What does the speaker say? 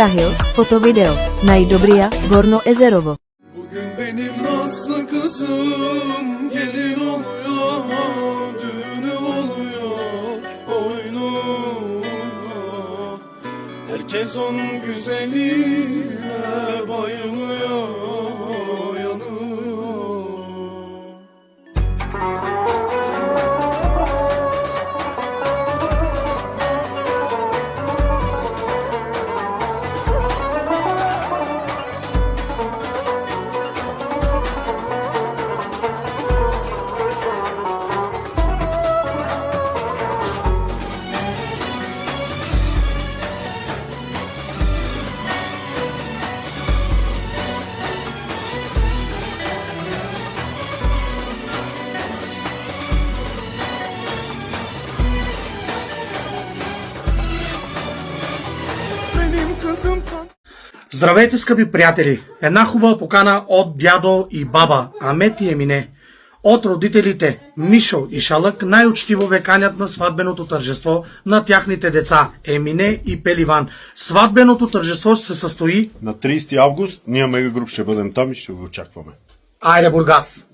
Sahil, fotovideo, Najdobria, Gorno Ezerovo. Bugün benim naslı kızım gelin oluyor, düğünü oluyor, oynuyor. Herkes onun güzelliğine bayılıyor, yanıyor. Benim kızım Здравейте, скъпи приятели! Една хубава покана от дядо и баба Амет и Емине. От родителите Мишо и Шалък най-учтиво ве канят на сватбеното тържество на тяхните деца Емине и Пеливан. Сватбеното тържество ще се състои На 30 август ние Мега Груп ще бъдем там и ще ви очакваме. Айде Бургас!